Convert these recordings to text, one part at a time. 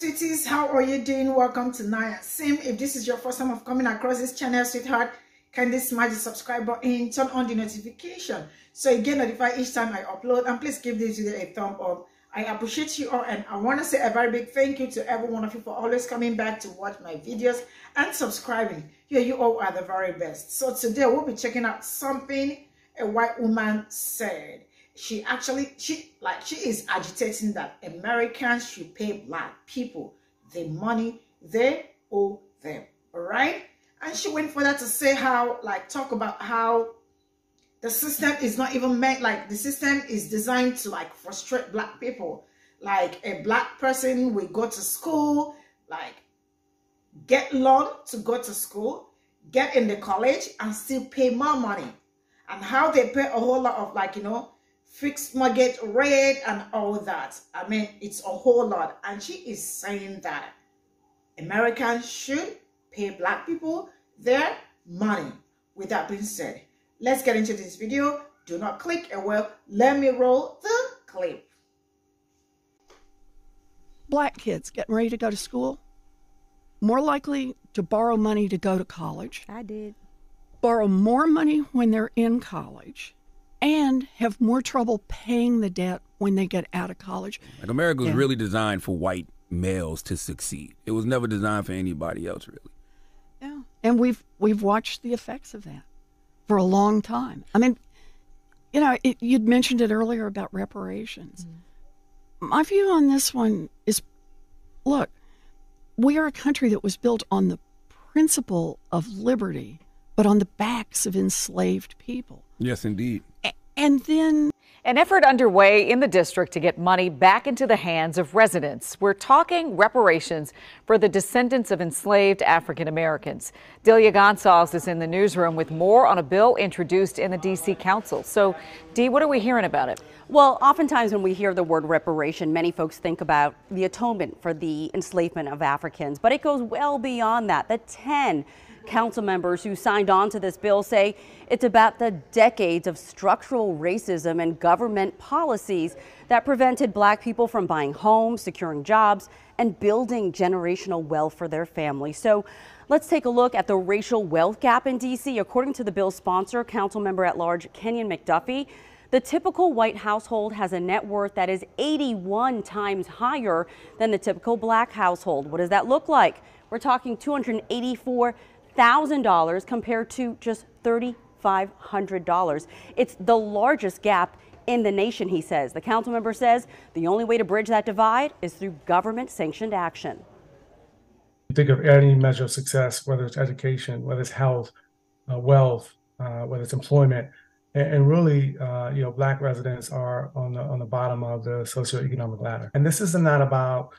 Sweeties, how are you doing? Welcome to Nanyacim. If this is your first time of coming across this channel, sweetheart, kindly smash the subscribe button, turn on the notification so you get notified each time I upload, and please give this video a thumb up. I appreciate you all, and I want to say a very big thank you to every one of you for always coming back to watch my videos and subscribing. You all are the very best. So today we'll be checking out something a white woman said. She is agitating that Americans should pay black people the money they owe them. All right. And she went further to say how, talk about how the system is not even meant, the system is designed to frustrate black people. Like a black person will go to school, get loan to go to school, get in the college and still pay more money. And how they pay a whole lot of fixed mortgage rate and all that. I mean, it's a whole lot. And she is saying that Americans should pay black people their money. With that being said, let's get into this video. Do not click away. Let me roll the clip. Black kids getting ready to go to school, more likely to borrow money to go to college. I did. Borrow more money when they're in college, and have more trouble paying the debt when they get out of college. America was really designed for white males to succeed. It was never designed for anybody else, really. Yeah, and we've watched the effects of that for a long time. I mean, you'd mentioned it earlier about reparations. My view on this one is, look, we are a country that was built on the principle of liberty, but on the backs of enslaved people. Yes, indeed. And then an effort underway in the district to get money back into the hands of residents. We're talking reparations for the descendants of enslaved African Americans. Delia Gonzalez is in the newsroom with more on a bill introduced in the D.C. Council. So, Dee, what are we hearing about it? Well, oftentimes when we hear the word reparation, many folks think about the atonement for the enslavement of Africans, but it goes well beyond that. The 10 council members who signed on to this bill say it's about the decades of structural racism and government policies that prevented black people from buying homes, securing jobs, and building generational wealth for their families. So let's take a look at the racial wealth gap in D.C. According to the bill's sponsor, council member at large Kenyon McDuffie, the typical white household has a net worth that is 81 times higher than the typical black household. What does that look like? We're talking $284,000 compared to just $3,500. It's the largest gap in the nation, he says. The council member says the only way to bridge that divide is through government-sanctioned action. Think of any measure of success, whether it's education, whether it's health, wealth, whether it's employment, and really, black residents are on the bottom of the socioeconomic ladder. And this is not about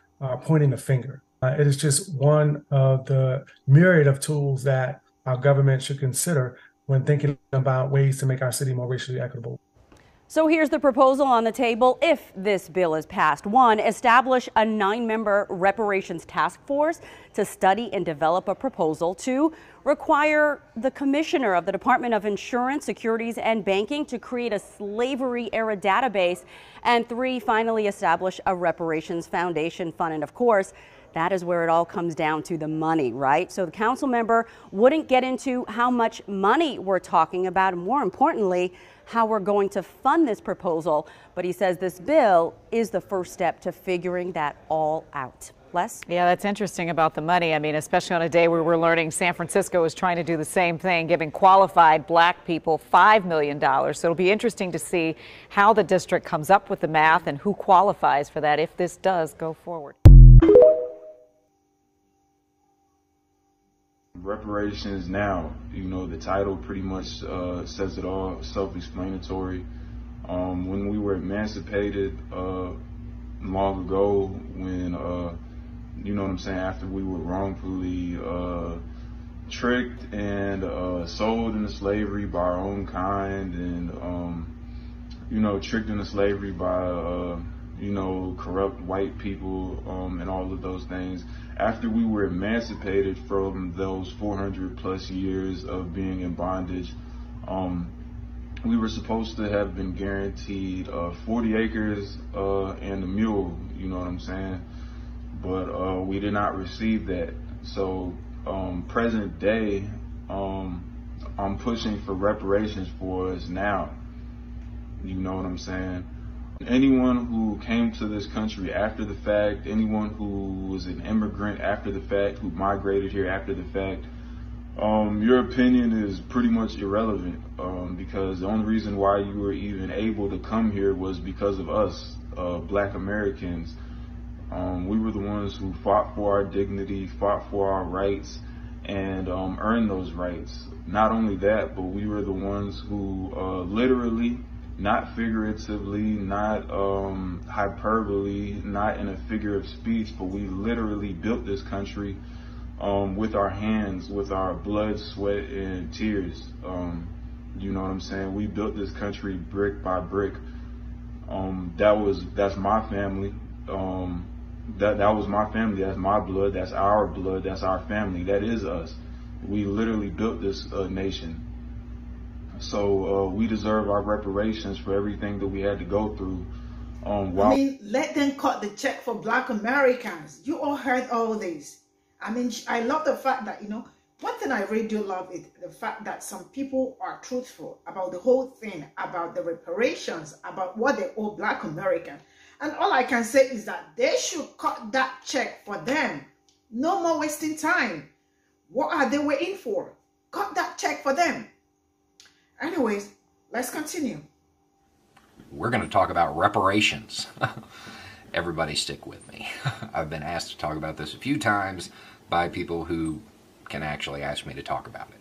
pointing the finger. It is just one of the myriad of tools that our government should consider when thinking about ways to make our city more racially equitable. So here's the proposal on the table if this bill is passed. 1, establish a 9-member reparations task force to study and develop a proposal. 2, require the commissioner of the Department of Insurance, Securities and Banking to create a slavery-era database. And 3, finally, establish a reparations foundation fund. And of course, that is where it all comes down to the money, right? So the council member wouldn't get into how much money we're talking about, and more importantly, how we're going to fund this proposal. But he says this bill is the first step to figuring that all out. Les? Yeah, that's interesting about the money. I mean, especially on a day where we're learning San Francisco is trying to do the same thing, giving qualified black people $5 million. So it'll be interesting to see how the district comes up with the math and who qualifies for that if this does go forward. Reparations now, the title pretty much says it all, self-explanatory. When we were emancipated long ago, when, after we were wrongfully tricked and sold into slavery by our own kind and, tricked into slavery by, corrupt white people and all of those things. After we were emancipated from those 400 plus years of being in bondage, we were supposed to have been guaranteed 40 acres and a mule, you know what I'm saying? But we did not receive that. So present day, I'm pushing for reparations for us now. You know what I'm saying? Anyone who came to this country after the fact, anyone who was an immigrant after the fact, who migrated here after the fact, your opinion is pretty much irrelevant, because the only reason why you were even able to come here was because of us, Black Americans. We were the ones who fought for our dignity, fought for our rights, and earned those rights. Not only that, but we were the ones who literally, not figuratively, not hyperbole, not in a figure of speech, but we literally built this country with our hands, with our blood, sweat, and tears. You know what I'm saying? We built this country brick by brick. That's my family. That was my family. That's my blood. That's our blood. That's our family. That is us. We literally built this nation. So we deserve our reparations for everything that we had to go through. I mean, let them cut the check for Black Americans. You all heard all this. I mean, I love the fact that, you know, one thing I really do love is the fact that some people are truthful about the whole thing, about the reparations, about what they owe Black Americans. And all I can say is that they should cut that check for them. No more wasting time. What are they waiting for? Cut that check for them. Anyways, let's continue. We're going to talk about reparations. Everybody stick with me. I've been asked to talk about this a few times by people who can actually ask me to talk about it.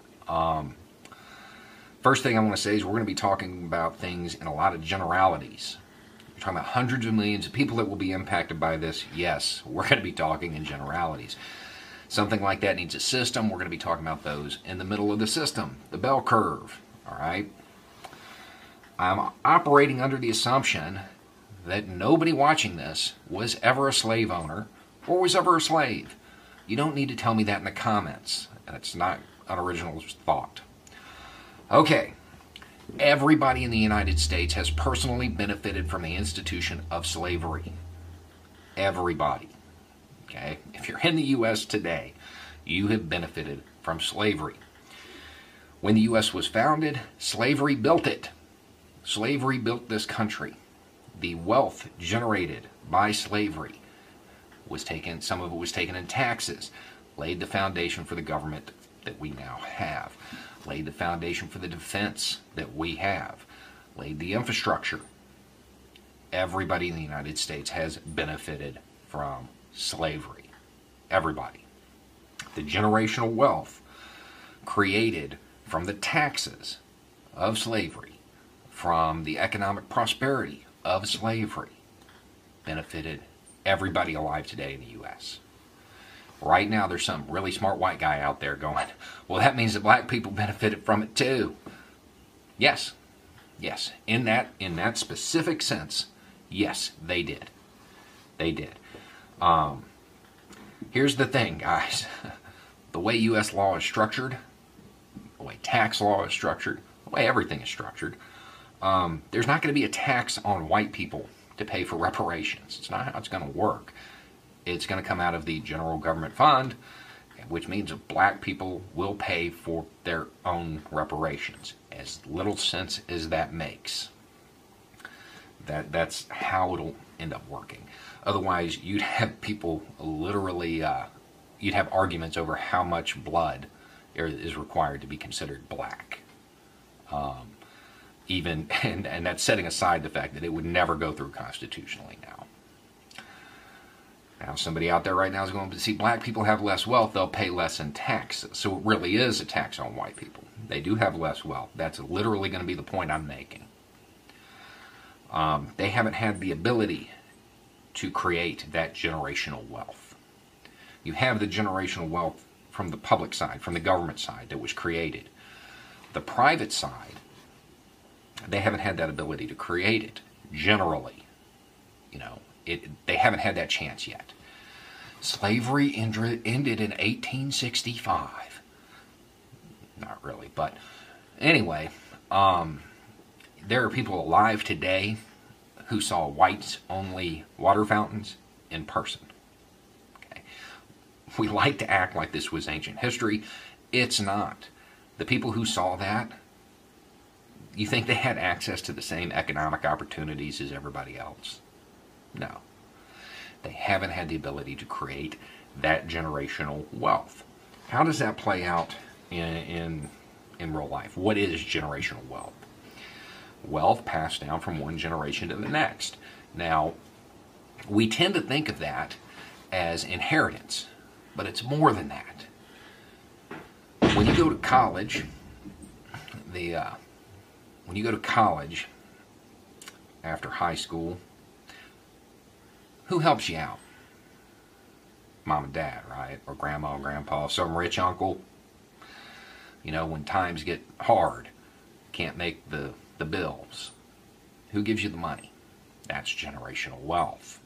First thing I want to say is we're going to be talking about things in a lot of generalities. We're talking about hundreds of millions of people that will be impacted by this. Yes, we're going to be talking in generalities. Something like that needs a system. We're going to be talking about those in the middle of the system, the bell curve. All right. I'm operating under the assumption that nobody watching this was ever a slave owner or was ever a slave. You don't need to tell me that in the comments. It's not an original thought. Okay. Everybody in the United States has personally benefited from the institution of slavery. Everybody. Okay? If you're in the U.S. today, you have benefited from slavery. When the U.S. was founded, slavery built it. Slavery built this country. The wealth generated by slavery was taken, some of it was taken in taxes, laid the foundation for the government that we now have, laid the foundation for the defense that we have, laid the infrastructure. Everybody in the United States has benefited from slavery. Everybody. The generational wealth created from the taxes of slavery, from the economic prosperity of slavery, benefited everybody alive today in the U.S. Right now, there's some really smart white guy out there going, well, that means that black people benefited from it too. Yes. Yes. In that specific sense, yes, they did. They did. Here's the thing, guys. The way U.S. law is structured, the way tax law is structured, the way everything is structured, there's not going to be a tax on white people to pay for reparations. It's not how it's going to work. It's going to come out of the general government fund, which means that black people will pay for their own reparations. As little sense as that makes. That's how it'll end up working. Otherwise, you'd have people literally, you'd have arguments over how much blood is required to be considered black. And that's setting aside the fact that it would never go through constitutionally now. Now, somebody out there right now is going to see black people have less wealth, they'll pay less in taxes. So it really is a tax on white people. They do have less wealth. That's literally going to be the point I'm making. They haven't had the ability to create that generational wealth. You have the generational wealth from the public side, from the government side that was created. The private side, they haven't had that ability to create it, generally. You know, they haven't had that chance yet. Slavery ended in 1865. Not really, but anyway, there are people alive today who saw whites-only water fountains in person. Okay. We like to act like this was ancient history. It's not. The people who saw that, you think they had access to the same economic opportunities as everybody else? No. They haven't had the ability to create that generational wealth. How does that play out in real life? What is generational wealth? Wealth passed down from one generation to the next. Now, we tend to think of that as inheritance, but it's more than that. When you go to college, after high school, who helps you out? Mom and dad, right? Or grandma and grandpa, some rich uncle. You know, when times get hard, can't make the bills. Who gives you the money? That's generational wealth.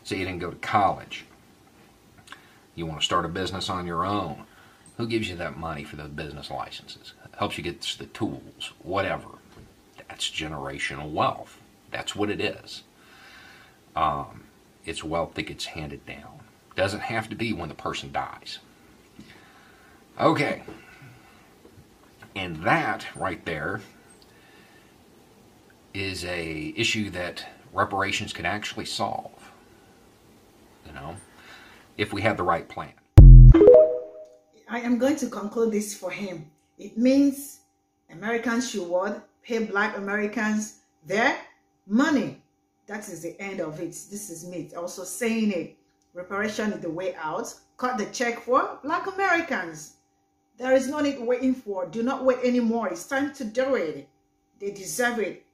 So you didn't go to college. You want to start a business on your own. Who gives you that money for the business licenses? Helps you get the tools, whatever. That's generational wealth. That's what it is. It's wealth that gets handed down. Doesn't have to be when the person dies. Okay. And that right there is a issue that reparations can actually solve. You know, if we have the right plan. I am going to conclude this for him. It means Americans should pay Black Americans their money. That is the end of it. This is me also saying it. Reparation is the way out. Cut the check for Black Americans. There is no need waiting for. Do not wait anymore. It's time to do it. They deserve it.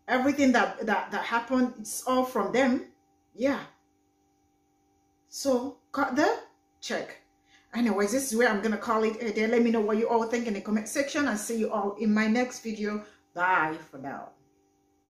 Everything that happened, it's all from them. Yeah. So cut the check. Anyways, this is where I'm going to call it a day. Let me know what you all think in the comment section. I'll see you all in my next video. Bye for now.